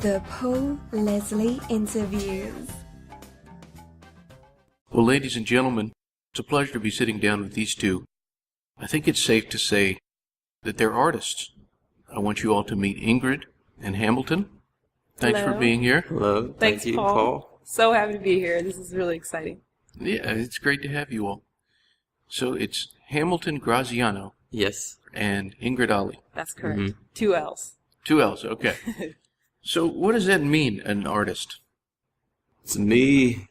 The Paul Leslie Interviews. Well, ladies and gentlemen, it's a pleasure to be sitting down with these two. I think it's safe to say that they're artists. I want you all to meet Ingrid and Hamilton. Thanks Hello. for being here. Hello. Thanks, Thank you, Paul. So happy to be here. This is really exciting. Yeah, it's great to have you all. So it's Hamilton Graziano Yes. and Ingrid Alli. That's correct. Mhm. 2 L's. 2 L's, okay. So what does that mean, an artist? To me,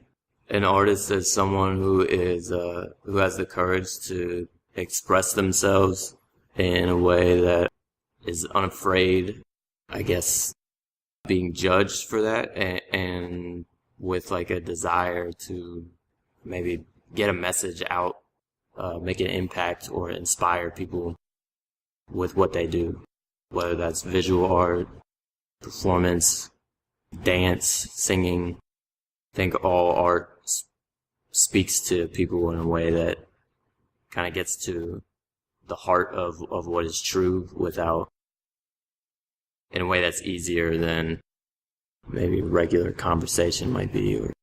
an artist is someone who has the courage to express themselves in a way that is unafraid, I guess, being judged for that, and with like a desire to maybe get a message out, make an impact or inspire people with what they do, whether that's visual art, performance, dance, singing. I think all art speaks to people in a way that kind of gets to the heart of what is true in a way that's easier than maybe regular conversation might be. Or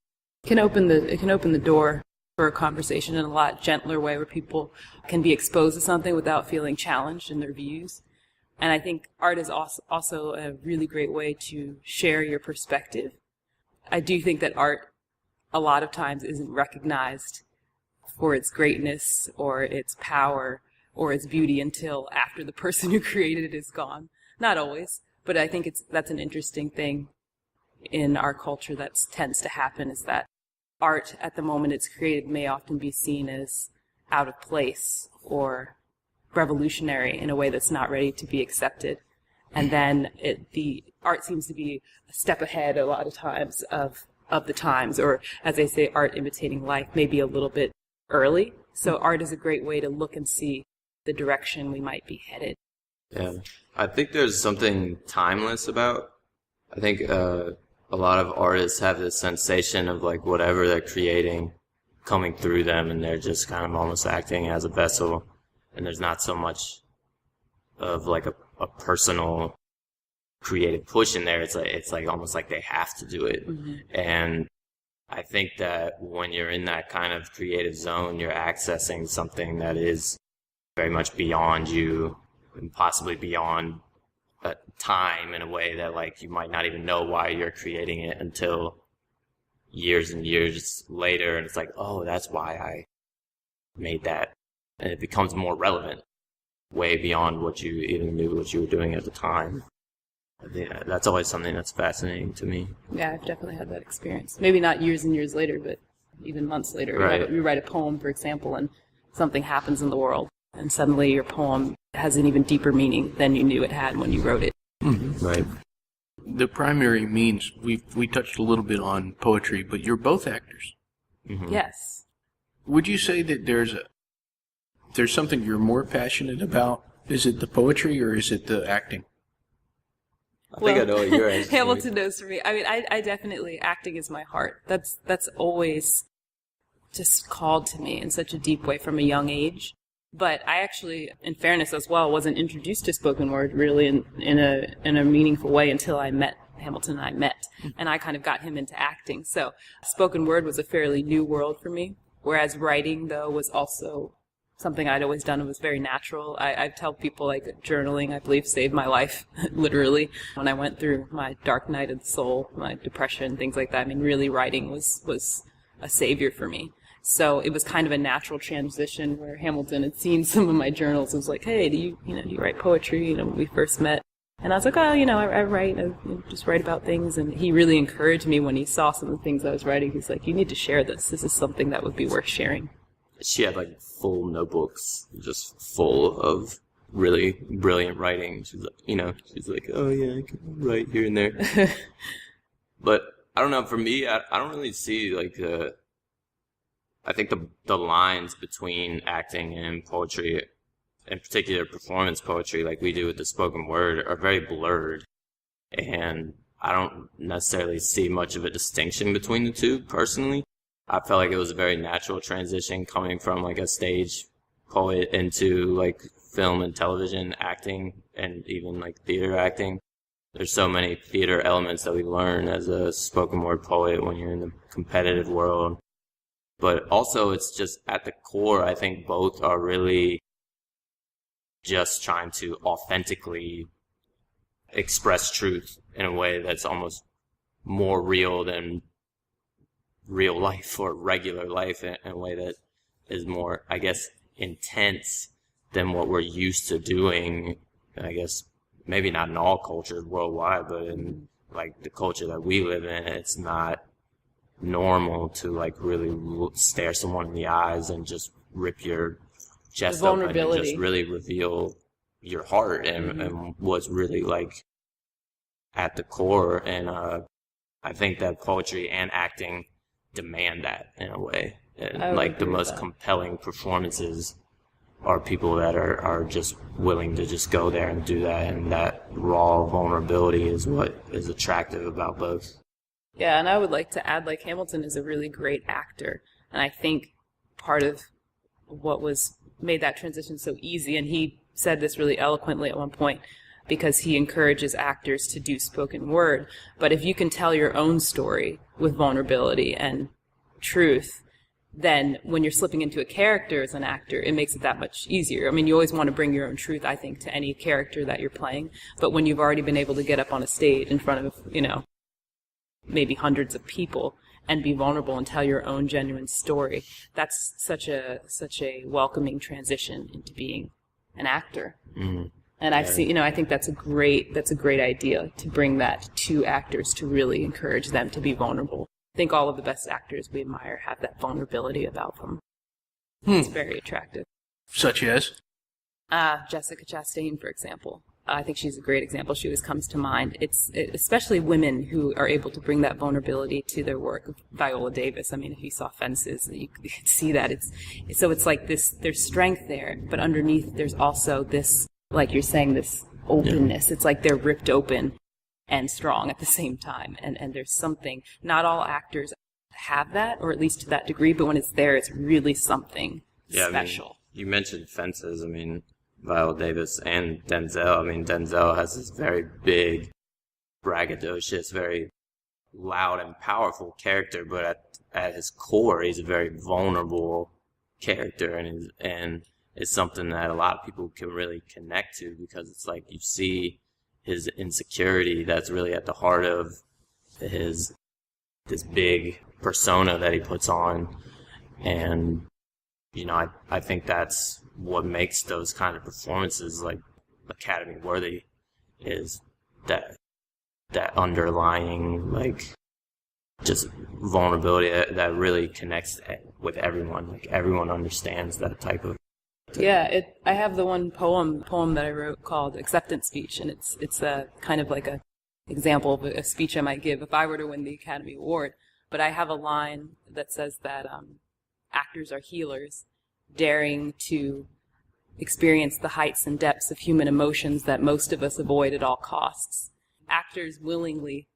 It can open the door for a conversation in a lot gentler way where people can be exposed to something without feeling challenged in their views. And I think art is also a really great way to share your perspective. I do think that art a lot of times isn't recognized for its greatness or its power or its beauty until after the person who created it is gone. Not always, but I think that's an interesting thing in our culture that tends to happen, is that art at the moment it's created may often be seen as out of place or revolutionary in a way that's not ready to be accepted. And then the art seems to be a step ahead a lot of times of the times, or as they say, art imitating life, maybe a little bit early. So art is a great way to look and see the direction we might be headed. yeah, I think there's something timeless about. I think a lot of artists have this sensation of like whatever they're creating coming through them, and they're just kind of almost acting as a vessel. And there's not so much of like a personal creative push in there. It's like almost like they have to do it. Mm-hmm. And I think that when you're in that kind of creative zone, you're accessing something that is very much beyond you and possibly beyond time in a way that like you might not even know why you're creating it until years and years later. And it's like, oh, that's why I made that. And it becomes more relevant, way beyond what you even knew what you were doing at the time. Yeah, that's always something that's fascinating to me. Yeah, I've definitely had that experience. Maybe not years and years later, but even months later. Right. You write a poem, for example, and something happens in the world, and suddenly your poem has an even deeper meaning than you knew it had when you wrote it. Mm-hmm. Right. The primary means, we touched a little bit on poetry, but you're both actors. Mm-hmm. Yes. Would you say that there's something you're more passionate about? Is it the poetry or is it the acting? I think I know what you're asking. Hamilton knows for me. I mean, I definitely, acting is my heart. That's always just called to me in such a deep way from a young age. But I actually, in fairness as well, wasn't introduced to spoken word really in a meaningful way until I met Hamilton and I met. And I kind of got him into acting. So spoken word was a fairly new world for me. Whereas writing, though, was also something I'd always done. It was very natural. I tell people, like, journaling, I believe, saved my life, literally. When I went through my dark night of the soul, my depression, things like that, I mean, really writing was a savior for me. So it was kind of a natural transition where Hamilton had seen some of my journals and was like, hey, do you write poetry? When we first met. And I was like, oh, I write, I just write about things. And he really encouraged me when he saw some of the things I was writing. He's like, you need to share this. This is something that would be worth sharing. She had like full notebooks, just full of really brilliant writing. She's like, oh yeah, I can write here and there. But I don't know. For me, I don't really see like I think the lines between acting and poetry, in particular performance poetry, like we do with the spoken word, are very blurred, and I don't necessarily see much of a distinction between the two personally. I felt like it was a very natural transition coming from like a stage poet into like film and television acting and even like theater acting. there's so many theater elements that we learn as a spoken word poet when you're in the competitive world. But also it's just at the core, I think both are really just trying to authentically express truth in a way that's almost more real than real life or regular life, in a way that is more, I guess, intense than what we're used to doing. I guess maybe not in all cultures worldwide, but in like the culture that we live in, it's not normal to like really stare someone in the eyes and just rip your chest open and just really reveal your heart and what's really like at the core. And I think that poetry and acting demand that in a way. And like the most compelling performances are people that are just willing to just go there and do that, and that raw vulnerability is what is attractive about both. Yeah, and I would like to add, like, Hamilton is a really great actor, and I think part of what made that transition so easy, and he said this really eloquently at one point, because he encourages actors to do spoken word, but if you can tell your own story with vulnerability and truth, then when you're slipping into a character as an actor, it makes it that much easier. I mean, you always want to bring your own truth, I think, to any character that you're playing. But when you've already been able to get up on a stage in front of, maybe hundreds of people and be vulnerable and tell your own genuine story, that's such a welcoming transition into being an actor. Mm-hmm. And I think that's a great idea, to bring that to actors, to really encourage them to be vulnerable. I think all of the best actors we admire have that vulnerability about them. It's very attractive. Such as? Jessica Chastain, for example. I think she's a great example. She always comes to mind. Especially women who are able to bring that vulnerability to their work. Viola Davis, I mean, if you saw Fences, you could see that. It's like this, there's strength there, but underneath there's also this, like you're saying, this openness. Yeah. It's like they're ripped open and strong at the same time. And there's something, not all actors have that, or at least to that degree, but when it's there, it's really something special. I mean, you mentioned Fences. I mean, Viola Davis and Denzel. I mean, Denzel has this very big, braggadocious, very loud and powerful character, but at his core, he's a very vulnerable character, and it's something that a lot of people can really connect to, because it's like you see his insecurity that's really at the heart of this big persona that he puts on. And, I think that's what makes those kind of performances like Academy worthy, is that underlying, like, just vulnerability that really connects with everyone. Like, everyone understands that type of thing. Yeah, I have the one poem that I wrote called Acceptance Speech, and it's a kind of like a example of a speech I might give if I were to win the Academy Award. But I have a line that says that actors are healers, daring to experience the heights and depths of human emotions that most of us avoid at all costs. Actors willingly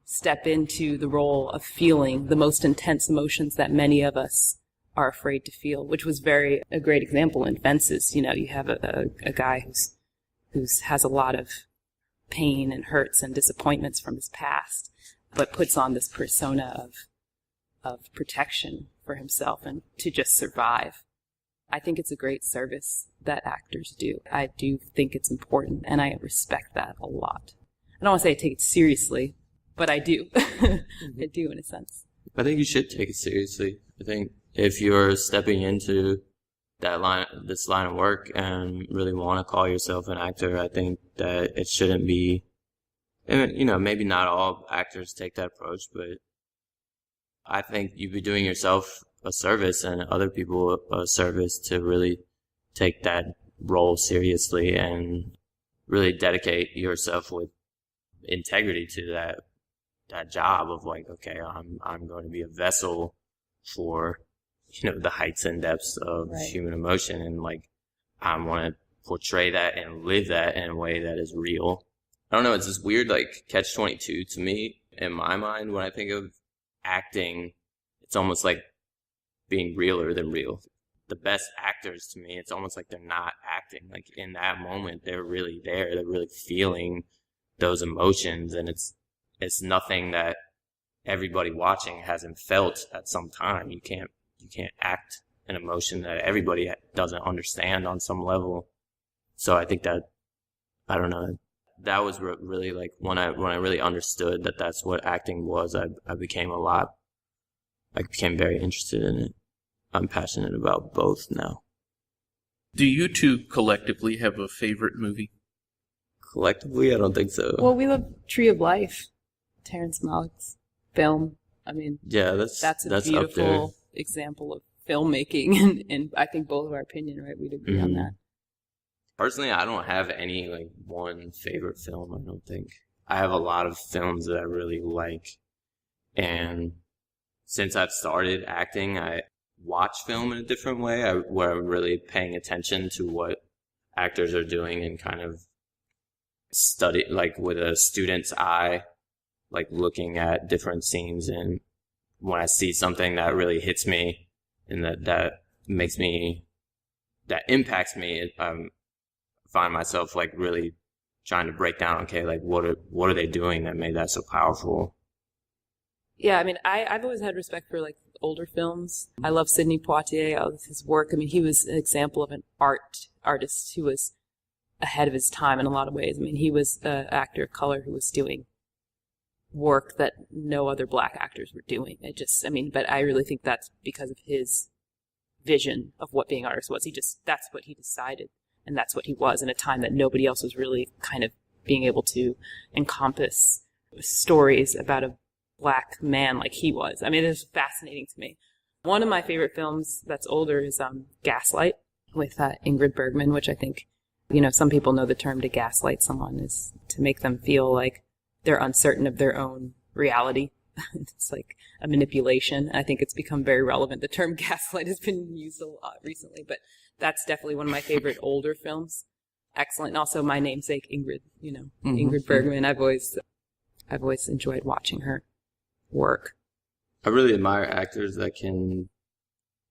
step into the role of feeling the most intense emotions that many of us are afraid to feel, which was a great example in Fences. You have a guy who has a lot of pain and hurts and disappointments from his past, but puts on this persona of protection for himself and to just survive. I think it's a great service that actors do. I do think it's important, and I respect that a lot. I don't want to say I take it seriously, but I do. I do, in a sense. I think you should take it seriously. I think if you're stepping into this line of work and really want to call yourself an actor, I think that it shouldn't be, maybe not all actors take that approach, but I think you'd be doing yourself a service and other people a service to really take that role seriously and really dedicate yourself with integrity to that job of, like, okay, I'm going to be a vessel for the heights and depths of human emotion, and like I want to portray that and live that in a way that is real. I don't know, it's this weird like catch-22 to me in my mind. When I think of acting, it's almost like being realer than real. The best actors, to me, it's almost like they're not acting. Like, in that moment, they're really there. They're really feeling those emotions, and it's nothing that everybody watching hasn't felt at some time. You can't act an emotion that everybody doesn't understand on some level. So I think that, I don't know, that was really like when I really understood that that's what acting was. I became very interested in it. I'm passionate about both now. Do you two collectively have a favorite movie? Collectively, I don't think so. Well, we love Tree of Life, Terrence Malick's film. I mean, yeah, that's a beautiful example of filmmaking, and I think both of our opinion, right? We'd agree on that. Personally, I don't have any like one favorite film. I don't think. I have a lot of films that I really like, and since I've started acting, I watch film in a different way, where I'm really paying attention to what actors are doing and kind of study, like with a student's eye, like looking at different scenes. And when I see something that really hits me and that impacts me, I find myself like really trying to break down, okay, like what are they doing that made that so powerful? Yeah, I mean, I've always had respect for like older films. I love Sidney Poitier, his work. I mean, he was an example of an artist who was ahead of his time in a lot of ways. I mean, he was an actor of color who was doing work that no other black actors were doing. But I really think that's because of his vision of what being an artist was. That's what he decided, and that's what he was in a time that nobody else was really kind of being able to encompass stories about a black man like he was. I mean, it's fascinating to me. One of my favorite films that's older is Gaslight with Ingrid Bergman, which I think, some people know the term to gaslight someone is to make them feel like they're uncertain of their own reality. It's like a manipulation. I think it's become very relevant. The term gaslight has been used a lot recently, but that's definitely one of my favorite older films. Excellent. And also my namesake, Ingrid, Ingrid Bergman. I've always enjoyed watching her work. I really admire actors that can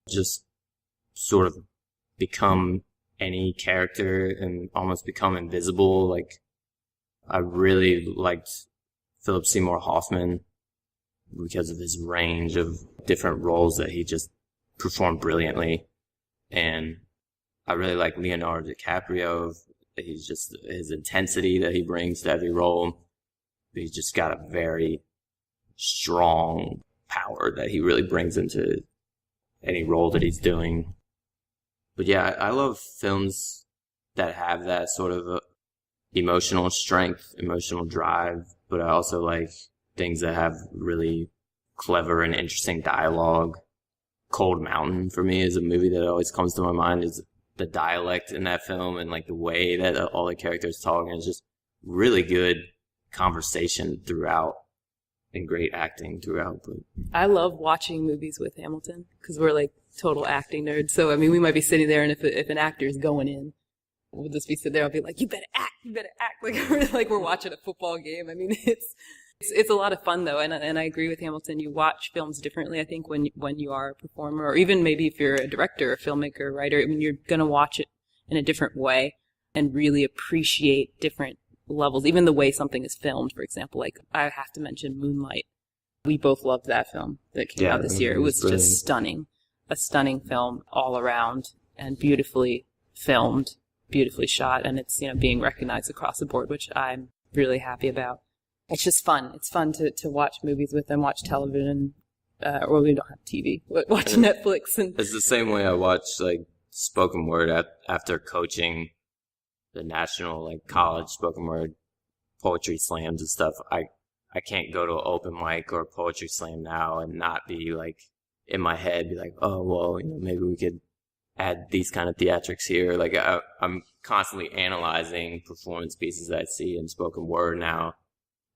just sort of become any character and almost become invisible. Like, I really liked Philip Seymour Hoffman because of his range of different roles that he just performed brilliantly. And I really like Leonardo DiCaprio. His intensity that he brings to every role. He's just got a very strong power that he really brings into any role that he's doing. But yeah, I love films that have that sort of emotional strength, emotional drive, but I also like things that have really clever and interesting dialogue. Cold Mountain for me is a movie that always comes to my mind. Is the dialect in that film and like the way that all the characters talk, and it's just really good conversation throughout. And great acting throughout. But I love watching movies with Hamilton because we're like total acting nerds. So, I mean, we might be sitting there, and if an actor is going in, we'll just be sitting there. I'll be like, you better act. Like we're watching a football game. I mean, it's a lot of fun though. And I agree with Hamilton. You watch films differently, I think, when you are a performer, or even maybe if you're a director, a filmmaker, a writer. I mean, you're going to watch it in a different way and really appreciate different levels, even the way something is filmed. For example, like I have to mention Moonlight. We both loved that film that came out this year. It was brilliant. Just stunning, a stunning film all around, and beautifully filmed, beautifully shot, and it's being recognized across the board, which I'm really happy about. It's just fun. It's fun to watch movies with them, watch television, or we don't have TV, but watch Netflix. And it's the same way I watch like spoken word after coaching the national like college spoken word poetry slams and stuff. I can't go to an open mic or a poetry slam now and not be like in my head, be like, oh well, maybe we could add these kind of theatrics here. Like I'm constantly analyzing performance pieces that I see in spoken word now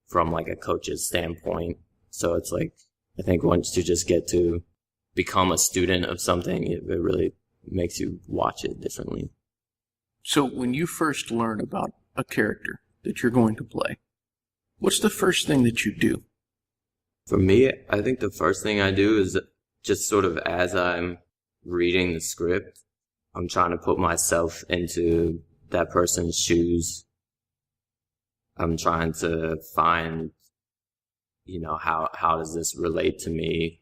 from like a coach's standpoint. So it's like, I think once you just get to become a student of something, it really makes you watch it differently. So when you first learn about a character that you're going to play, what's the first thing that you do? For me, I think the first thing I do is just sort of as I'm reading the script, I'm trying to put myself into that person's shoes. I'm trying to find, how does this relate to me?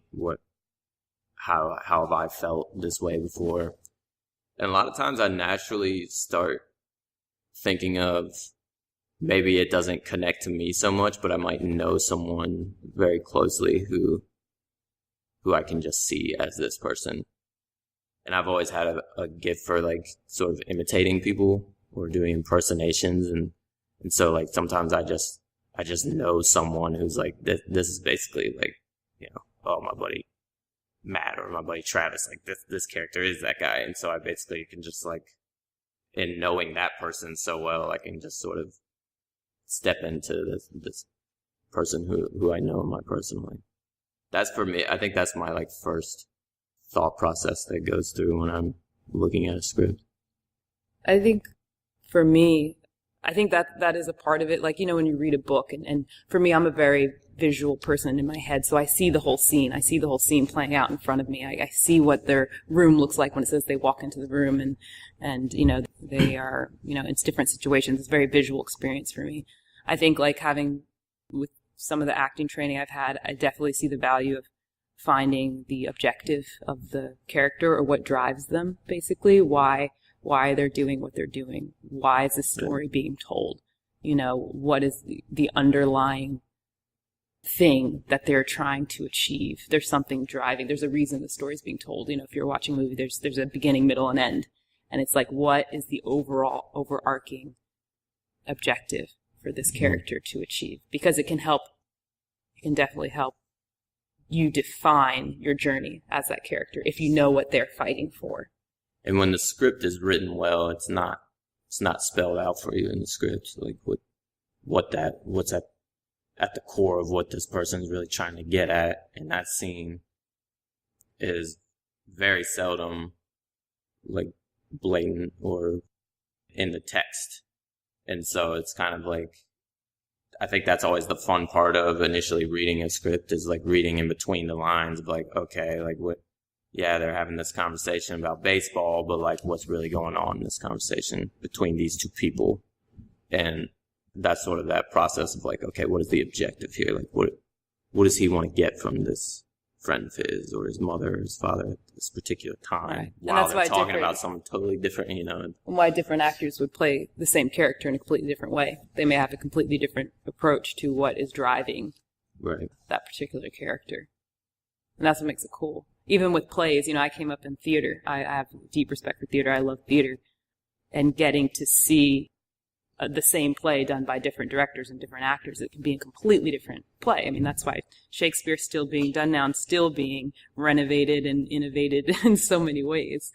How have I felt this way before? And a lot of times I naturally start thinking of, maybe it doesn't connect to me so much, but I might know someone very closely who I can just see as this person. And I've always had a gift for like sort of imitating people or doing impersonations. And so like sometimes I just know someone who's like, this is basically like, oh, my buddy Matt or my buddy Travis, like this character is that guy. And so I basically can just like, in knowing that person so well, I can just sort of step into this person who I know my personally. That's for me. I think that's my like first thought process that goes through when I'm looking at a script. I think for me, I think that is a part of it. Like, when you read a book, and for me, I'm a very visual person in my head. So I see the whole scene. I see the whole scene playing out in front of me. I see what their room looks like when it says they walk into the room and they are, in different situations. It's a very visual experience for me. I think like with some of the acting training I've had, I definitely see the value of finding the objective of the character or what drives them, basically, why they're doing what they're doing. Why is the story being told? What is the underlying thing that they're trying to achieve? There's something driving. There's a reason the story's being told. If you're watching a movie, there's a beginning, middle, and end. And it's like, what is the overarching objective for this character to achieve? Because it can definitely help you define your journey as that character if you know what they're fighting for. And when the script is written well, it's not spelled out for you in the script, like what's at the core of what this person is really trying to get at. And that scene is very seldom like blatant or in the text. And so it's kind of like, I think that's always the fun part of initially reading a script, is like reading in between the lines of like, okay, like they're having this conversation about baseball, but like what's really going on in this conversation between these two people? And that's sort of that process of like, okay, what is the objective here? Like what does he want to get from this friend of his or his mother or his father at this particular time? Right. While they're talking about something totally different, And why different actors would play the same character in a completely different way. They may have a completely different approach to what is driving that particular character. And that's what makes it cool. Even with plays, I came up in theater. I have deep respect for theater. I love theater. And getting to see the same play done by different directors and different actors, it can be a completely different play. I mean, that's why Shakespeare's still being done now and still being renovated and innovated in so many ways.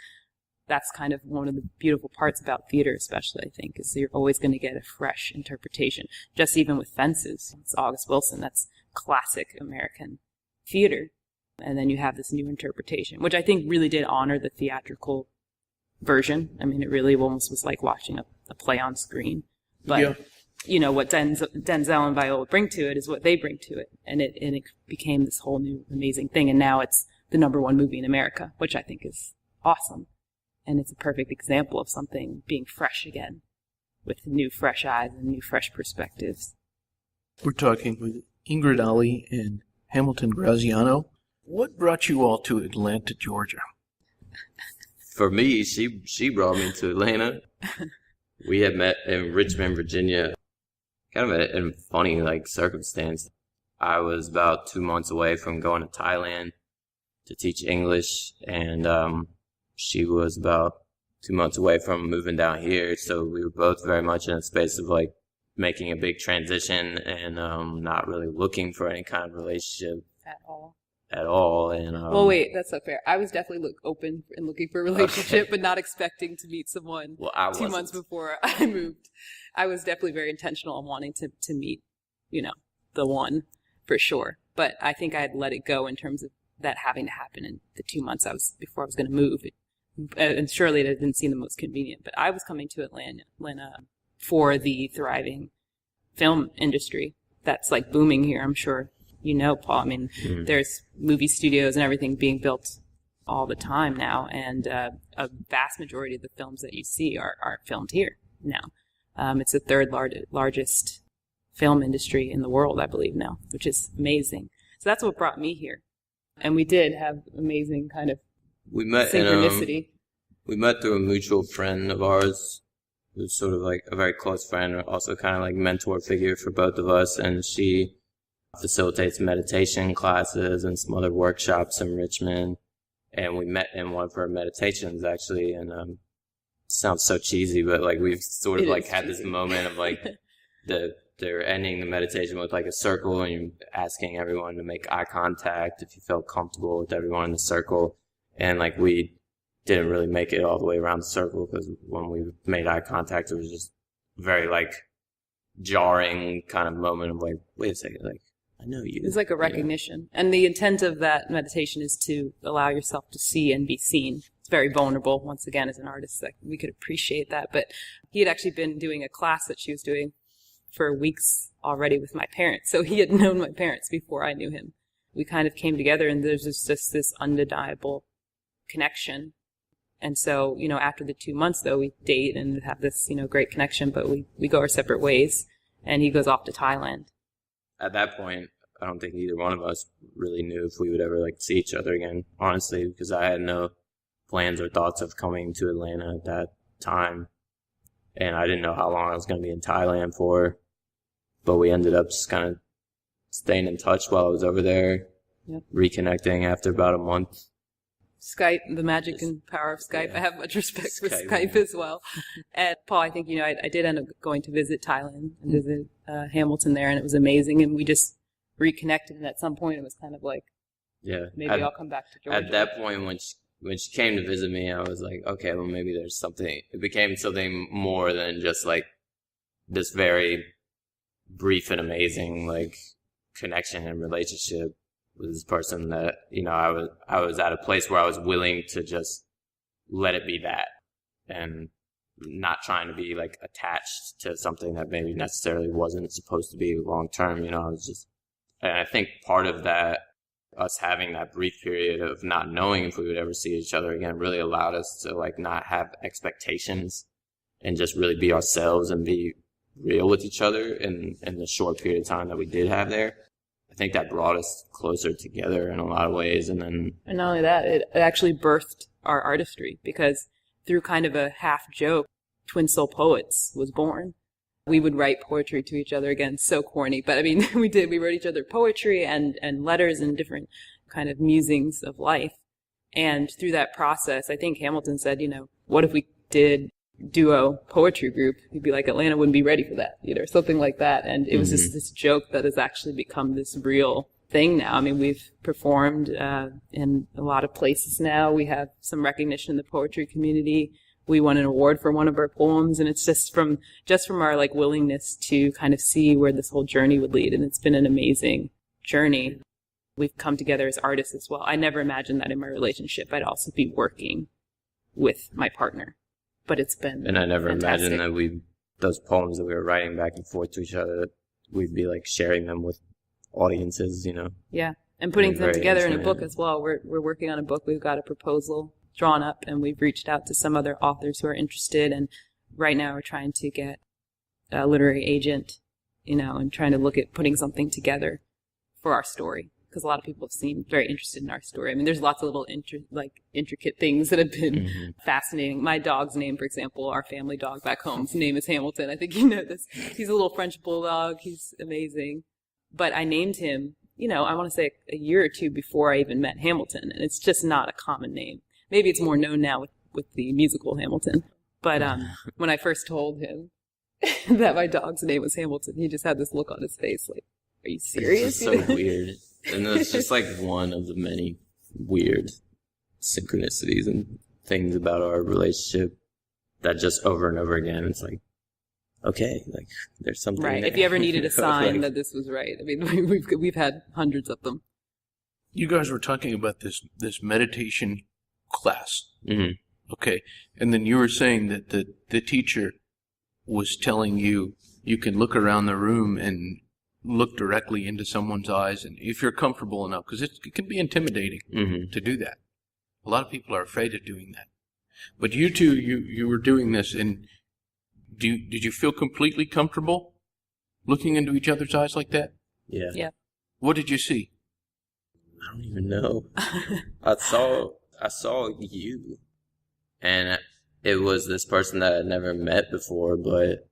That's kind of one of the beautiful parts about theater, especially, I think, is you're always going to get a fresh interpretation. Just even with Fences, it's August Wilson. That's classic American theater. And then you have this new interpretation, which I think really did honor the theatrical version. I mean, it really almost was like watching a play on screen. But, what Denzel and Viola bring to it is what they bring to it. And it became this whole new amazing thing. And now it's the #1 movie in America, which I think is awesome. And it's a perfect example of something being fresh again with new fresh eyes and new fresh perspectives. We're talking with Ingrid Alli and Hamilton Graziano. What brought you all to Atlanta, Georgia? For me, she brought me to Atlanta. We had met in Richmond, Virginia, kind of in a funny circumstance. I was about 2 months away from going to Thailand to teach English, and she was about 2 months away from moving down here. So we were both very much in a space of making a big transition and not really looking for any kind of relationship at all. And well, wait, that's not fair. I was definitely open and looking for a relationship, but not expecting to meet someone 2 months before I moved. I was definitely very intentional on wanting to meet, the one for sure. But I think I had let it go in terms of that having to happen in the 2 months before I was going to move. And surely it didn't seem the most convenient. But I was coming to Atlanta for the thriving film industry that's booming here, I'm sure. Paul, I mean, there's movie studios and everything being built all the time now, and a vast majority of the films that you see are filmed here now. It's the third largest film industry in the world, I believe now, which is amazing. So that's what brought me here. And we did have amazing kind of synchronicity. We met through a mutual friend of ours, who's sort of like a very close friend, also kind of like mentor figure for both of us. And she facilitates meditation classes and some other workshops in Richmond. And we met in one of her meditations, actually. And sounds so cheesy, but like we've sort of like had this moment of like they're ending the meditation with like a circle, and you're asking everyone to make eye contact if you felt comfortable with everyone in the circle. And like we didn't really make it all the way around the circle, because when we made eye contact, it was just very like jarring kind of moment of like, wait a second, like I know you. It's like a recognition. And the intent of that meditation is to allow yourself to see and be seen. It's very vulnerable, once again, as an artist. Like, we could appreciate that. But he had actually been doing a class that she was doing for weeks already with my parents. So he had known my parents before I knew him. We kind of came together, and there's just this undeniable connection. And so, after the 2 months, though, we date and have this, great connection, but we go our separate ways, and he goes off to Thailand. At that point, I don't think either one of us really knew if we would ever like see each other again, honestly, because I had no plans or thoughts of coming to Atlanta at that time. And I didn't know how long I was going to be in Thailand for. But we ended up just kind of staying in touch while I was over there, reconnecting after about a month. Skype, the magic and power of Skype. Yeah. I have much respect for Skype as well. And Paul, I think, I did end up going to visit Thailand and visit Hamilton there, and it was amazing. And we just reconnected. And at some point, it was kind of like, maybe I'll come back to Georgia. At that point, when she came to visit me, I was like, okay, well, maybe there's something. It became something more than just like this very brief and amazing like connection and relationship with this person that, I was at a place where I was willing to just let it be that, and not trying to be like attached to something that maybe necessarily wasn't supposed to be long term. I was just, and I think part of that, us having that brief period of not knowing if we would ever see each other again, really allowed us to like not have expectations and just really be ourselves and be real with each other in the short period of time that we did have there. I think that brought us closer together in a lot of ways. And not only that, it actually birthed our artistry, because through kind of a half joke, Twin Soul Poets was born. We would write poetry to each other, again, so corny, but I mean, we did. We wrote each other poetry and letters and different kind of musings of life. And through that process, I think Hamilton said, what if we did duo poetry group? He'd be like, Atlanta wouldn't be ready for that, something like that. And it was just this joke that has actually become this real thing now. I mean, we've performed in a lot of places now. We have some recognition in the poetry community. We won an award for one of our poems, and it's just from our like willingness to kind of see where this whole journey would lead. And it's been an amazing journey. We've come together as artists as well. I never imagined that in my relationship I'd also be working with my partner, but it's been And I never fantastic. imagined that those poems that we were writing back and forth to each other, we'd be like sharing them with audiences, Yeah, and putting them together in a book intimate. as well. We're working on a book. We've got a proposal drawn up, and we've reached out to some other authors who are interested. And right now we're trying to get a literary agent, and trying to look at putting something together for our story, because a lot of people seem very interested in our story. I mean, there's lots of little intricate things that have been fascinating. My dog's name, for example, our family dog back home, his name is Hamilton. I think you know this. He's a little French bulldog. He's amazing. But I named him, I want to say a year or two before I even met Hamilton, and it's just not a common name. Maybe it's more known now with the musical Hamilton. But when I first told him that my dog's name was Hamilton, he just had this look on his face like, are you serious? It's just so weird. And it's just like one of the many weird synchronicities and things about our relationship that just over and over again, it's like, okay, like there's something right. there. If you ever needed a sign like, that this was right. I mean, we've had hundreds of them. You guys were talking about this meditation class. Mm-hmm. Okay. And then you were saying that the teacher was telling you can look around the room and look directly into someone's eyes, and if you're comfortable enough, because it can be intimidating to do that. A lot of people are afraid of doing that. But you two, you were doing this, and did you feel completely comfortable looking into each other's eyes like that? Yeah. Yeah. What did you see? I don't even know. I saw you, and it was this person that I'd never met before, but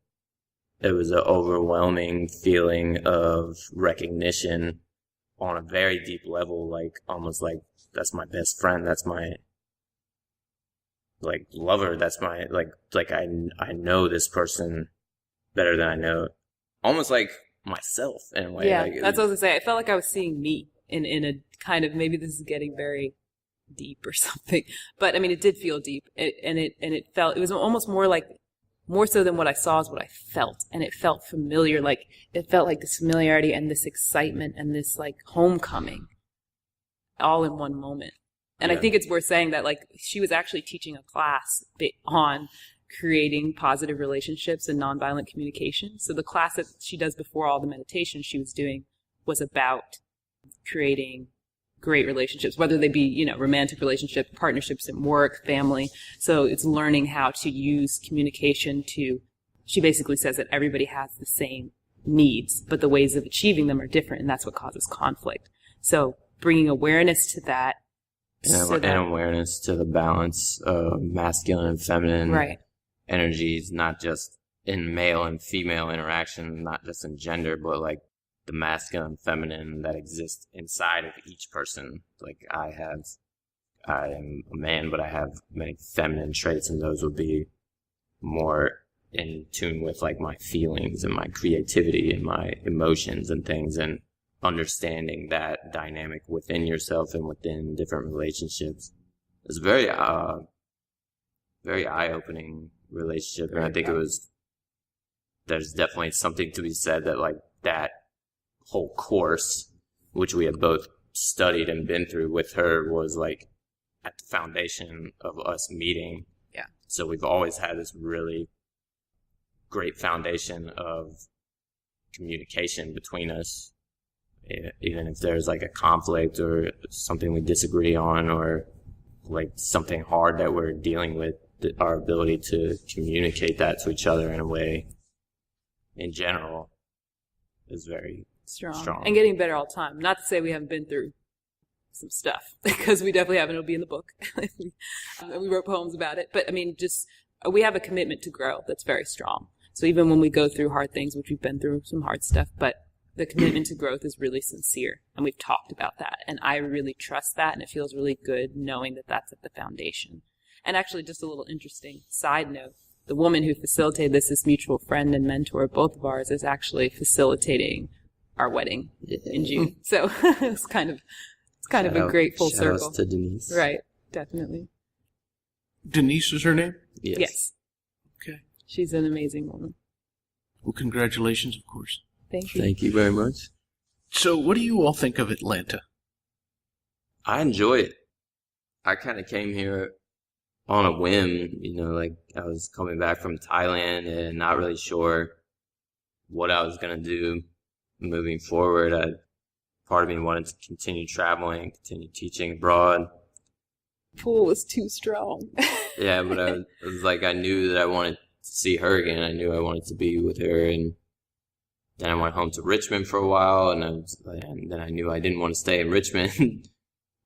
it was an overwhelming feeling of recognition on a very deep level, like almost like that's my best friend, that's my like lover, that's my like I know this person better than I know, almost like myself in a way. Yeah, like, that's what I was gonna say. I felt like I was seeing me in a kind of, maybe this is getting very deep or something, but I mean, it did feel deep, it was almost more so than what I saw is what I felt, and it felt familiar. Like it felt like this familiarity and this excitement and this like homecoming, all in one moment. And I think it's worth saying that like she was actually teaching a class on creating positive relationships and nonviolent communication. So the class that she does before all the meditation she was doing was about creating great relationships, whether they be, romantic relationships, partnerships at work, family. So it's learning how to use communication she basically says that everybody has the same needs, but the ways of achieving them are different, and that's what causes conflict. So bringing awareness to that. And awareness to the balance of masculine and feminine energies, not just in male and female interaction, not just in gender, but like the masculine and feminine that exists inside of each person. Like I am a man, but I have many feminine traits, and those would be more in tune with like my feelings and my creativity and my emotions and things, and understanding that dynamic within yourself and within different relationships is very eye-opening relationship. And I think there's definitely something to be said that like that whole course, which we had both studied and been through with her, was like at the foundation of us meeting. Yeah. So we've always had this really great foundation of communication between us. Even if there's like a conflict or something we disagree on, or like something hard that we're dealing with, our ability to communicate that to each other in a way in general is very strong. And getting better all the time. Not to say we haven't been through some stuff, because we definitely haven't. It'll be in the book. We wrote poems about it. But I mean, just we have a commitment to grow that's very strong. So even when we go through hard things, which we've been through some hard stuff, but the commitment to growth is really sincere, and we've talked about that, and I really trust that, and it feels really good knowing that that's at the foundation. And actually, just a little interesting side note, the woman who facilitated this mutual friend and mentor, both of ours, is actually facilitating our wedding in June. So it's kind of a great full circle. Shout out to Denise. Right, definitely. Denise is her name? Yes. Okay. She's an amazing woman. Well, congratulations, of course. Thank you. Thank you very much. So what do you all think of Atlanta? I enjoy it. I kind of came here on a whim, like I was coming back from Thailand and not really sure what I was going to do moving forward. Part of me wanted to continue traveling, continue teaching abroad. Pool was too strong. Yeah, but I was like, I knew that I wanted to see her again. I knew I wanted to be with her, and then I went home to Richmond for a while, and then I knew I didn't want to stay in Richmond.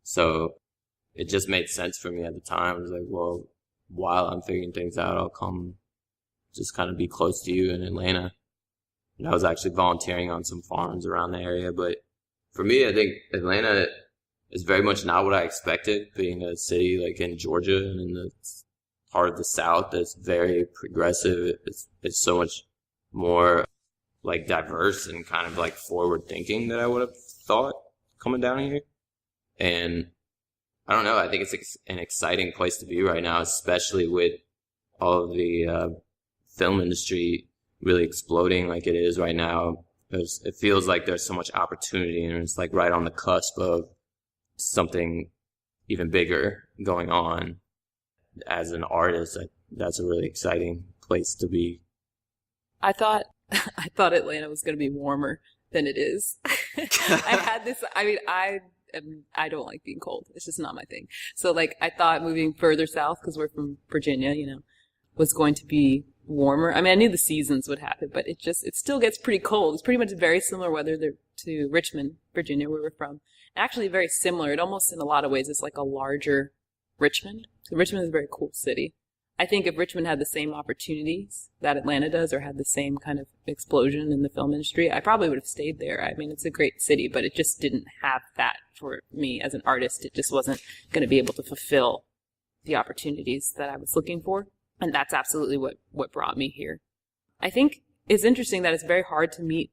So it just made sense for me at the time. I was like, well, while I'm figuring things out, I'll come just kind of be close to you in Atlanta. And I was actually volunteering on some farms around the area. But for me, I think Atlanta is very much not what I expected, being a city like in Georgia and in the part of the South that's very progressive. It's so much more like diverse and kind of like forward thinking that I would have thought coming down here. And I don't know, I think it's an exciting place to be right now, especially with all of the film industry really exploding like it is right now. It feels like there's so much opportunity, and it's like right on the cusp of something even bigger going on. As an artist, that's a really exciting place to be. I thought Atlanta was going to be warmer than it is. I had this, I don't like being cold. It's just not my thing. So like I thought moving further south, because we're from Virginia, was going to be warmer. I mean, I knew the seasons would happen, but it still gets pretty cold. It's pretty much very similar weather there to Richmond, Virginia, where we're from. Actually very similar. It almost, in a lot of ways, is like a larger Richmond. So Richmond is a very cool city. I think if Richmond had the same opportunities that Atlanta does, or had the same kind of explosion in the film industry, I probably would have stayed there. I mean, it's a great city, but it just didn't have that for me as an artist. It just wasn't going to be able to fulfill the opportunities that I was looking for. And that's absolutely what brought me here. I think it's interesting that it's very hard to meet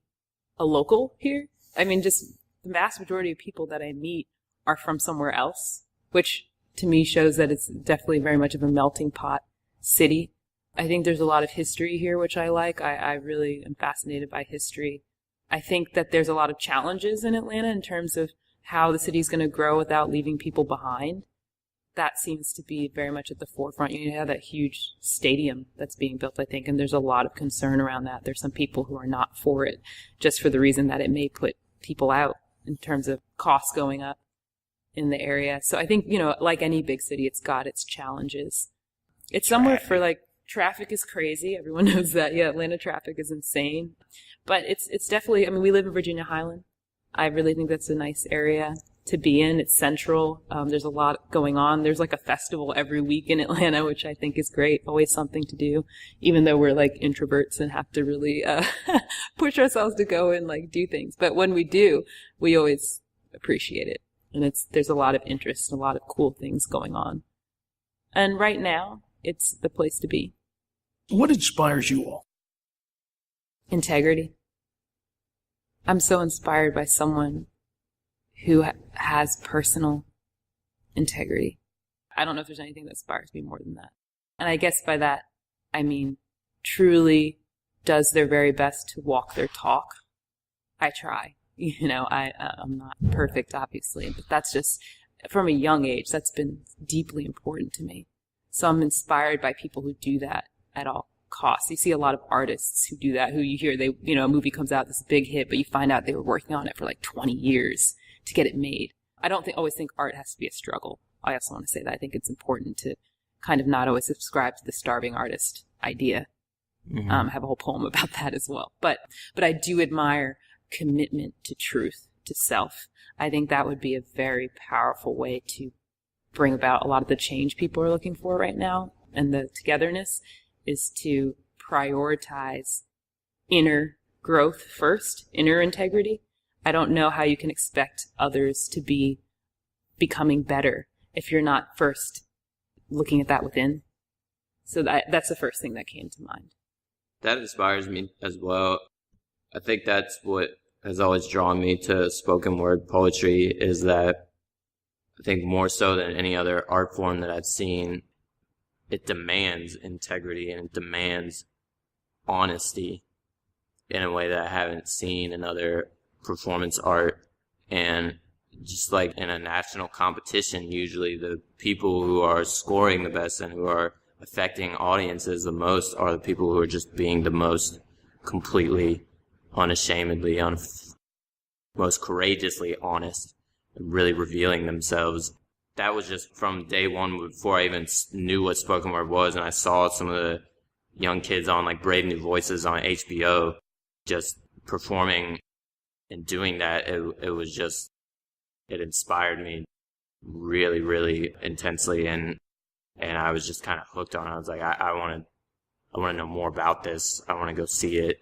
a local here. I mean, just the vast majority of people that I meet are from somewhere else, which to me shows that it's definitely very much of a melting pot city. I think there's a lot of history here, which I like. I really am fascinated by history. I think that there's a lot of challenges in Atlanta in terms of how the city's going to grow without leaving people behind. That seems to be very much at the forefront. You have that huge stadium that's being built, I think, and there's a lot of concern around that. There's some people who are not for it, just for the reason that it may put people out in terms of costs going up in the area. So I think, like any big city, it's got its challenges. It's somewhere for, like, traffic is crazy. Everyone knows that. Yeah, Atlanta traffic is insane. But it's definitely, I mean, we live in Virginia Highland. I really think that's a nice area to be in. It's central. There's a lot going on. There's like a festival every week in Atlanta, which I think is great. Always something to do, even though we're like introverts and have to really push ourselves to go and like do things. But when we do, we always appreciate it. And there's a lot of interest and a lot of cool things going on. And right now, it's the place to be. What inspires you all? Integrity. I'm so inspired by someone who has personal integrity. I don't know if there's anything that inspires me more than that. And I guess by that, I mean truly does their very best to walk their talk. I try. I'm not perfect, obviously, but that's just, from a young age, that's been deeply important to me. So I'm inspired by people who do that at all costs. You see a lot of artists who do that, who you hear, a movie comes out, this big hit, but you find out they were working on it for like 20 years to get it made. I don't always think art has to be a struggle. I also want to say that I think it's important to kind of not always subscribe to the starving artist idea. Mm-hmm. I have a whole poem about that as well. But I do admire commitment to truth, to self. I think that would be a very powerful way to bring about a lot of the change people are looking for right now. And the togetherness is to prioritize inner growth first, inner integrity. I don't know how you can expect others to be becoming better if you're not first looking at that within. So that's the first thing that came to mind. That inspires me as well. I think that's what has always drawn me to spoken word poetry, is that I think more so than any other art form that I've seen, it demands integrity and it demands honesty in a way that I haven't seen in other performance art. And just like in a national competition, usually the people who are scoring the best and who are affecting audiences the most are the people who are just being the most completely, unashamedly, most courageously honest, really revealing themselves. That was just from day one, before I even knew what spoken word was, and I saw some of the young kids on like Brave New Voices on HBO just performing and doing that. It was just, it inspired me really, really intensely, and I was just kind of hooked on it. I was like, I want to know more about this. I want to go see it.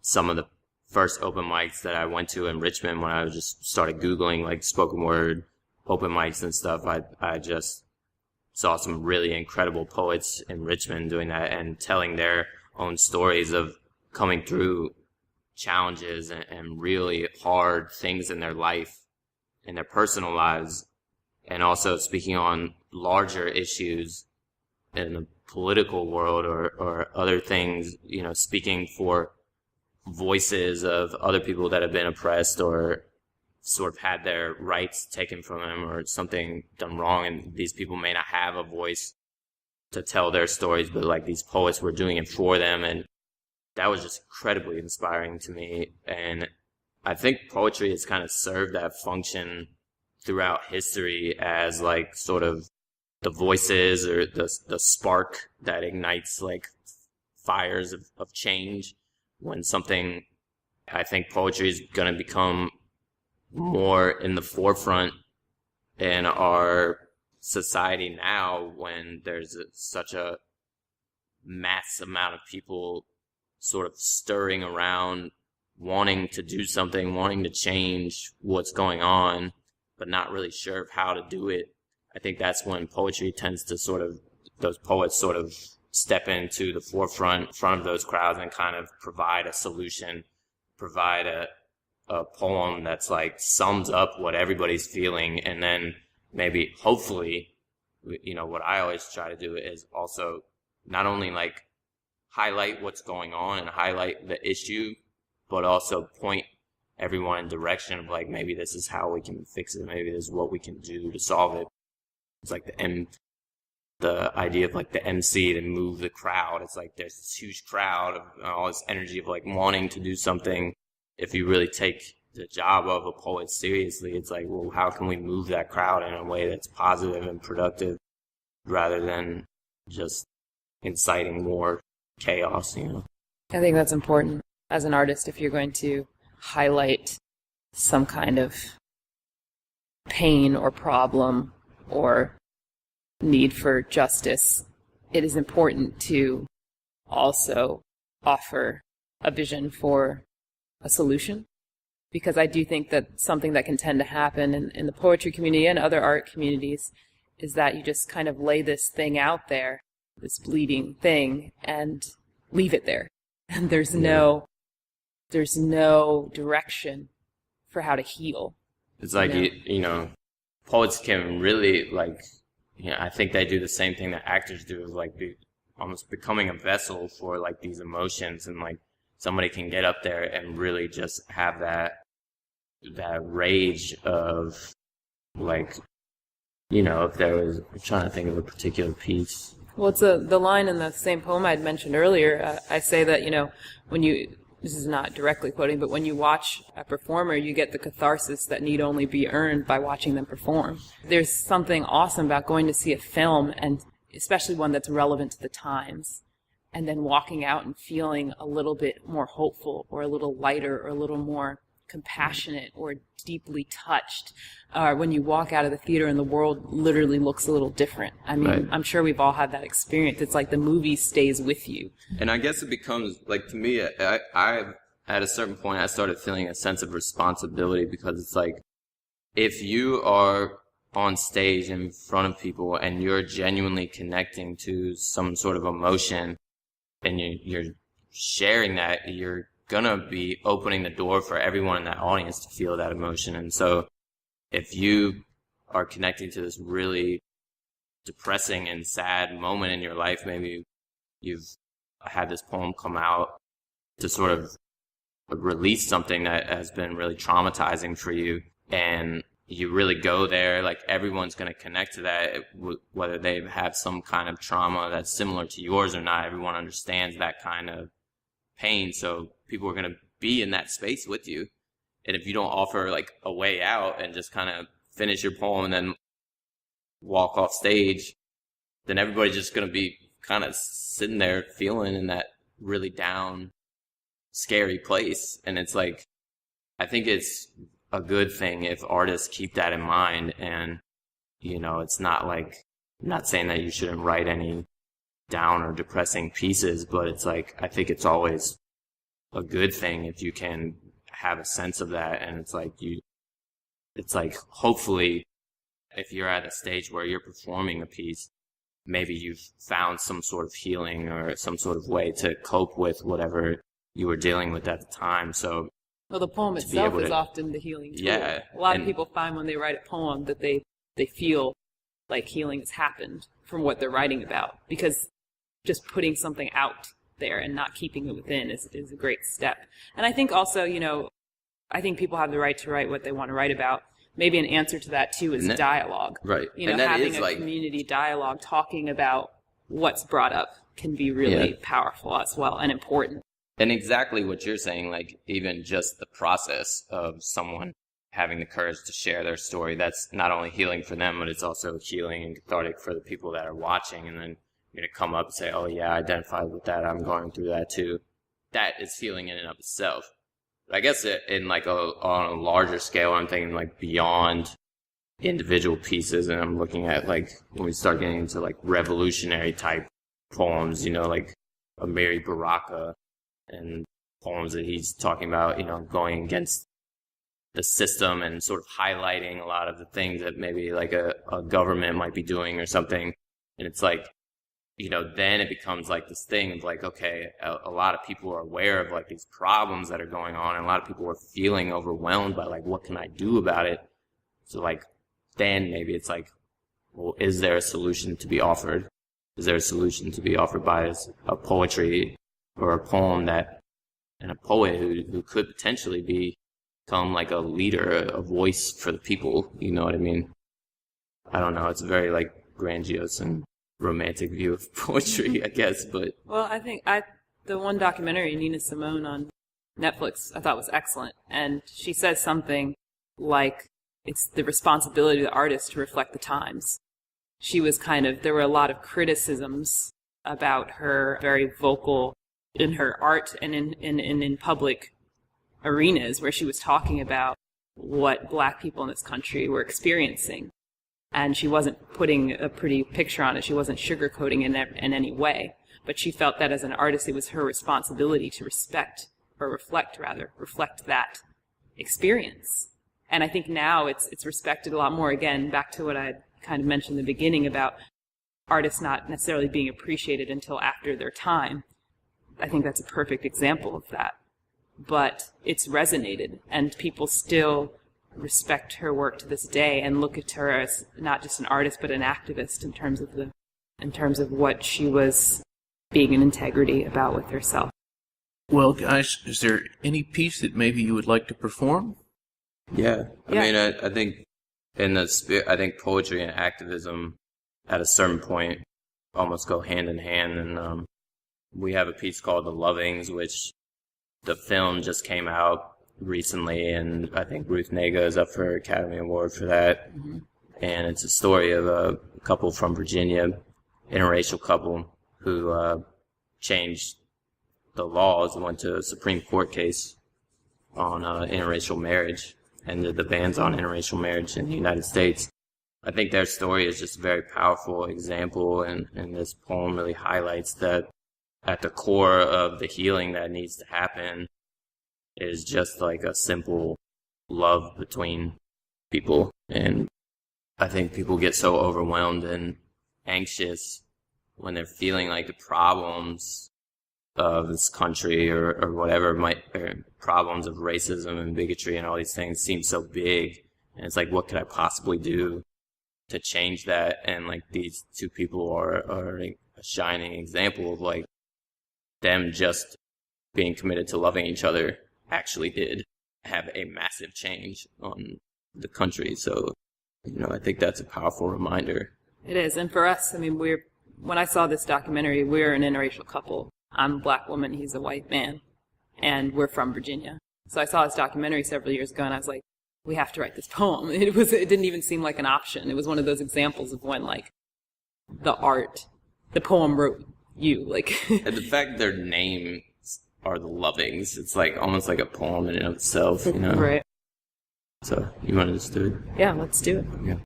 Some of the first open mics that I went to in Richmond, when I just started Googling like spoken word open mics and stuff, I just saw some really incredible poets in Richmond doing that and telling their own stories of coming through challenges and really hard things in their life, in their personal lives, and also speaking on larger issues in the political world or other things, speaking for voices of other people that have been oppressed or sort of had their rights taken from them or something done wrong, and these people may not have a voice to tell their stories, but like these poets were doing it for them, and that was just incredibly inspiring to me. And I think poetry has kind of served that function throughout history as like sort of the voices or the spark that ignites like fires of change. When something, I think poetry is going to become more in the forefront in our society now, when there's such a mass amount of people sort of stirring around, wanting to do something, wanting to change what's going on, but not really sure of how to do it. I think that's when poetry tends to sort of, those poets sort of step into the forefront, in front of those crowds, and kind of provide a solution, provide a poem that's like sums up what everybody's feeling. And then maybe, hopefully, you know, what I always try to do is also not only like highlight what's going on and highlight the issue, but also point everyone in direction of like, maybe this is how we can fix it. Maybe this is what we can do to solve it. It's like the idea of like the MC to move the crowd. It's like there's this huge crowd of all this energy of like wanting to do something. If you really take the job of a poet seriously, it's like, well, how can we move that crowd in a way that's positive and productive rather than just inciting more chaos, you know? I think that's important as an artist. If you're going to highlight some kind of pain or problem or need for justice, it is important to also offer a vision for a solution. Because I do think that something that can tend to happen in the poetry community and other art communities is that you just kind of lay this thing out there, this bleeding thing, and leave it there. And there's no direction for how to heal. It's like, you know, poets can really, like, you know, I think they do the same thing that actors do, is like almost becoming a vessel for like these emotions, and like somebody can get up there and really just have that rage of, like, you know, if there was, I'm trying to think of a particular piece. Well, it's the line in the same poem I had mentioned earlier. I say that, you know, this is not directly quoting, but when you watch a performer, you get the catharsis that need only be earned by watching them perform. There's something awesome about going to see a film, and especially one that's relevant to the times, and then walking out and feeling a little bit more hopeful, or a little lighter, or a little more compassionate, or deeply touched. When you walk out of the theater and the world literally looks a little different. I mean, right. I'm sure we've all had that experience. It's like the movie stays with you. And I guess it becomes, like, to me, I at a certain point, I started feeling a sense of responsibility, because it's like, if you are on stage in front of people and you're genuinely connecting to some sort of emotion, and you're sharing that, you're gonna be opening the door for everyone in that audience to feel that emotion. And so if you are connecting to this really depressing and sad moment in your life, maybe you've had this poem come out to sort of release something that has been really traumatizing for you, and you really go there, like, everyone's going to connect to that, whether they have some kind of trauma that's similar to yours or not. Everyone understands that kind of pain, so people are going to be in that space with you. And if you don't offer, like, a way out and just kind of finish your poem and then walk off stage, then everybody's just going to be kind of sitting there feeling in that really down, scary place. And it's like, I think it's a good thing if artists keep that in mind. And, you know, it's not like, I'm not saying that you shouldn't write any down or depressing pieces, but it's like, I think it's always a good thing if you can have a sense of that. And it's like hopefully if you're at a stage where you're performing a piece, maybe you've found some sort of healing or some sort of way to cope with whatever you were dealing with at the time. So, well, the poem itself is often the healing tool. Yeah. A lot of people find when they write a poem that they feel like healing has happened from what they're writing about, because just putting something out there and not keeping it within is a great step. And I think also, you know, I think people have the right to write what they want to write about. Maybe an answer to that, too, is dialogue. Right. You know, having a community dialogue, talking about what's brought up can be really powerful as well and important. And exactly what you're saying, like, even just the process of someone having the courage to share their story, that's not only healing for them, but it's also healing and cathartic for the people that are watching. And then going to come up and say, oh yeah, I identify with that. I'm going through that too. That is healing in and of itself. But I guess in like on a larger scale, I'm thinking like beyond individual pieces, and I'm looking at like when we start getting into like revolutionary type poems, like Amiri Baraka and poems that he's talking about, going against the system and sort of highlighting a lot of the things that maybe like a government might be doing or something. And it's like, then it becomes like this thing of like, okay, a lot of people are aware of like these problems that are going on, and a lot of people are feeling overwhelmed by like, what can I do about it? So like, then maybe it's like, well, is there a solution to be offered? Is there a solution to be offered by a poetry or a poem and a poet who could potentially become like a leader, a voice for the people? You know what I mean? I don't know. It's a very like grandiose and romantic view of poetry, I guess. But well, I think the one documentary, Nina Simone on Netflix, I thought was excellent, and she says something like it's the responsibility of the artist to reflect the times. She was there were a lot of criticisms about her very vocal in her art and in public arenas where she was talking about what Black people in this country were experiencing. And she wasn't putting a pretty picture on it. She wasn't sugarcoating it in any way. But she felt that as an artist, it was her responsibility to reflect that experience. And I think now it's respected a lot more. Again, back to what I kind of mentioned in the beginning about artists not necessarily being appreciated until after their time. I think that's a perfect example of that. But it's resonated, and people still respect her work to this day and look at her as not just an artist but an activist in terms of what she was being in integrity about with herself. Well, guys, is there any piece that maybe you would like to perform? Yeah. I mean, I think I think poetry and activism at a certain point almost go hand in hand. And we have a piece called The Lovings, which the film just came out recently, and I think Ruth Negga is up for Academy Award for that. Mm-hmm. And it's a story of a couple from Virginia, interracial couple, who changed the laws and went to a Supreme Court case on interracial marriage and the bans on interracial marriage in the United States. I think their story is just a very powerful example, and this poem really highlights that at the core of the healing that needs to happen is just like a simple love between people. And I think people get so overwhelmed and anxious when they're feeling like the problems of this country or whatever or problems of racism and bigotry and all these things seem so big. And it's like, what could I possibly do to change that? And like these two people are a shining example of like them just being committed to loving each other actually did have a massive change on the country. So, I think that's a powerful reminder. It is. And for us, I mean, when I saw this documentary, we're an interracial couple. I'm a Black woman, he's a white man, and we're from Virginia. So I saw this documentary several years ago, and I was like, we have to write this poem. It didn't even seem like an option. It was one of those examples of when, like, the poem wrote you. Like, and the fact their names are the Lovings, it's like almost like a poem in and of itself, Right. So, you want to just do it? Yeah, let's do it. Yeah.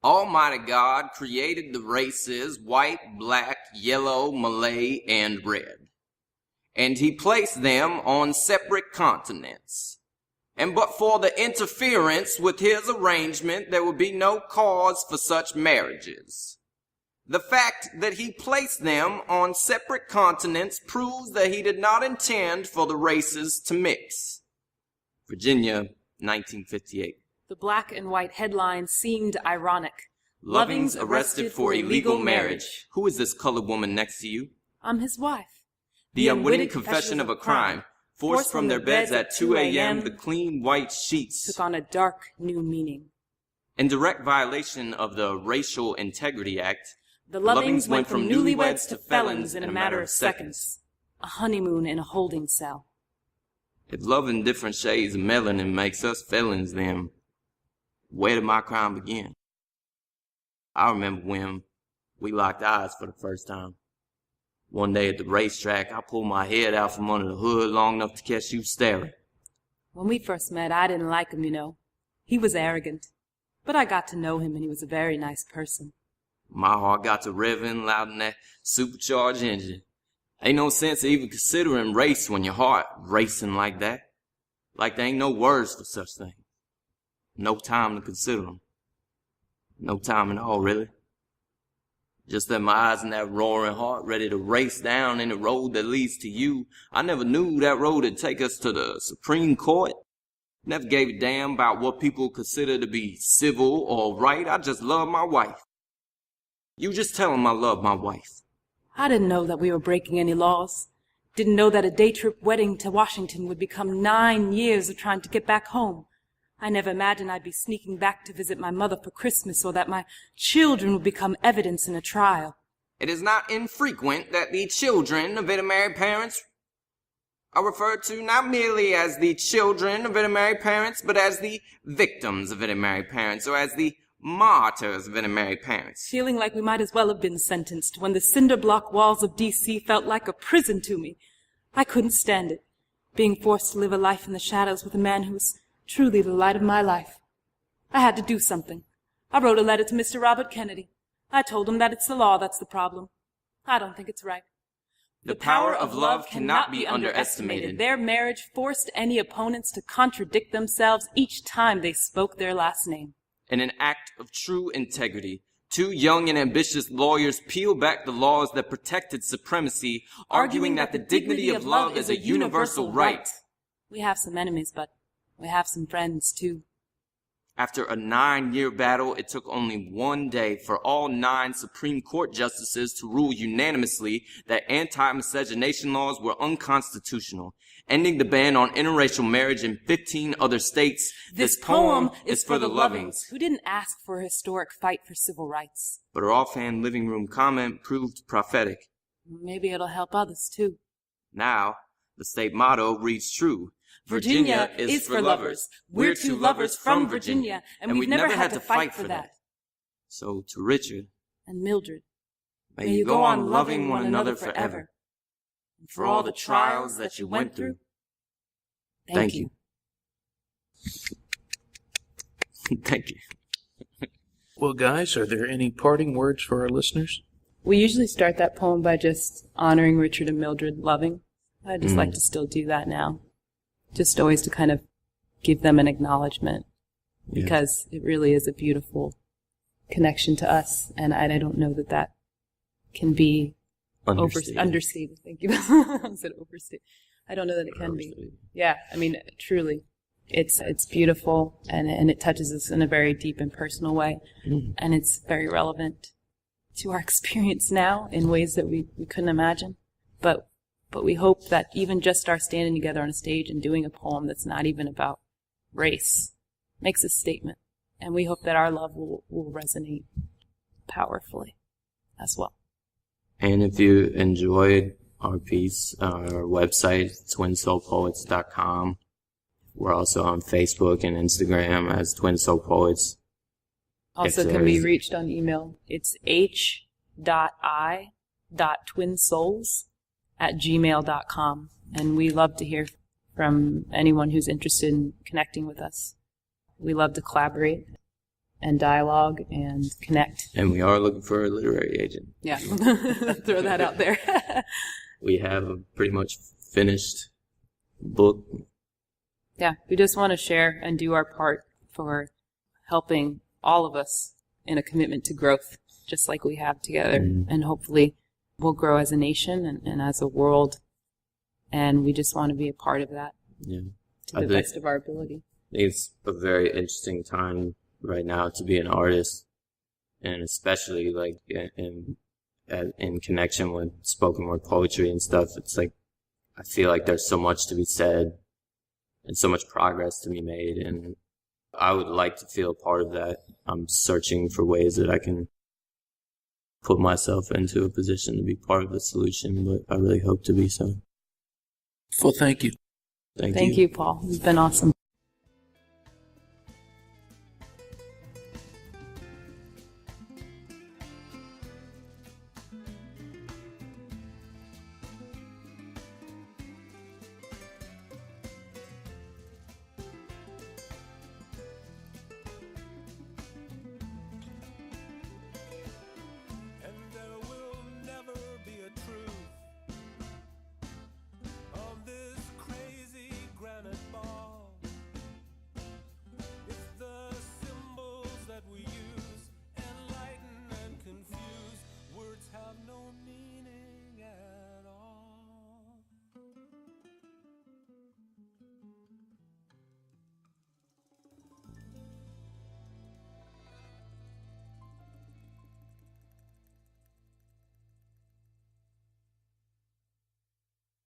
Almighty God created the races white, black, yellow, Malay, and red. And he placed them on separate continents. And but for the interference with his arrangement, there would be no cause for such marriages. The fact that he placed them on separate continents proves that he did not intend for the races to mix. Virginia, 1958. The black and white headline seemed ironic. Lovings arrested for illegal marriage. Who is this colored woman next to you? I'm his wife. The unwitting confession of a crime. Forced from their beds at 2 a.m., the clean white sheets took on a dark new meaning. In direct violation of the Racial Integrity Act, the Lovings went from newlyweds to felons in a matter of seconds. A honeymoon in a holding cell. If love in different shades of melanin makes us felons, then where did my crime begin? I remember when We locked eyes for the first time. One day at the racetrack, I pulled my head out from under the hood long enough to catch you staring. When we first met, I didn't like him, you know. He was arrogant. But I got to know him, and he was a very nice person. My heart got to revving loud in that supercharged engine. Ain't no sense of even considering race when your heart racing like that. Like there ain't no words for such things. No time to consider them. No time at all, really. Just that my eyes and that roaring heart ready to race down any road that leads to you. I never knew that road would take us to the Supreme Court. Never gave a damn about what people consider to be civil or right. I just love my wife. You just tell him I love my wife. I didn't know that we were breaking any laws. Didn't know that a day trip wedding to Washington would become 9 years of trying to get back home. I never imagined I'd be sneaking back to visit my mother for Christmas, or that my children would become evidence in a trial. It is not infrequent that the children of intermarried parents are referred to not merely as the children of intermarried parents, but as the victims of intermarried parents, or as the martyrs of intermarried parents. Feeling like we might as well have been sentenced when the cinder block walls of D.C. felt like a prison to me. I couldn't stand it, being forced to live a life in the shadows with a man who was truly the light of my life. I had to do something. I wrote a letter to Mr. Robert Kennedy. I told him that it's the law that's the problem. I don't think it's right. The power of love cannot be underestimated. Their marriage forced any opponents to contradict themselves each time they spoke their last name. In an act of true integrity, two young and ambitious lawyers peeled back the laws that protected supremacy, arguing that the dignity of love is a universal right. We have some enemies, but we have some friends, too. After a 9-year battle, it took only one day for all 9 Supreme Court justices to rule unanimously that anti-miscegenation laws were unconstitutional, ending the ban on interracial marriage in 15 other states. This poem is for the Lovings, who didn't ask for a historic fight for civil rights. But her offhand living room comment proved prophetic. Maybe it'll help others, too. Now, the state motto reads true. Virginia is for lovers. We're two lovers from Virginia, and we've never had to fight for that. So to Richard and Mildred, may you go on loving one another forever. And for all the trials that you went through, thank you. Thank you. Well, guys, are there any parting words for our listeners? We usually start that poem by just honoring Richard and Mildred Loving. I'd just like to still do that now. Just always to kind of give them an acknowledgement, because it really is a beautiful connection to us, and I don't know that that can be understated. Thank you. I said overstated. I don't know that it can be. Yeah, I mean, truly, it's beautiful, and it touches us in a very deep and personal way, and it's very relevant to our experience now in ways that we couldn't imagine, but we hope that even just our standing together on a stage and doing a poem that's not even about race makes a statement. And we hope that our love will resonate powerfully as well. And if you enjoyed our piece, our website, twinsoulpoets.com. We're also on Facebook and Instagram as Twin Soul Poets. Also can be reached on email. It's h.i.twinsouls@gmail.com. And we love to hear from anyone who's interested in connecting with us. We love to collaborate and dialogue and connect. And we are looking for a literary agent. Yeah, throw that out there. We have a pretty much finished book. Yeah, we just want to share and do our part for helping all of us in a commitment to growth, just like we have together. And hopefully we'll grow as a nation and as a world. And we just want to be a part of that to the best of our ability. I think it's a very interesting time right now to be an artist, and especially like in connection with spoken word poetry and stuff. It's like I feel like there's so much to be said and so much progress to be made, and I would like to feel a part of that. I'm searching for ways that I can put myself into a position to be part of the solution, but I really hope to be so. Well, thank you. Thank you. Thank you, Paul. It's been awesome.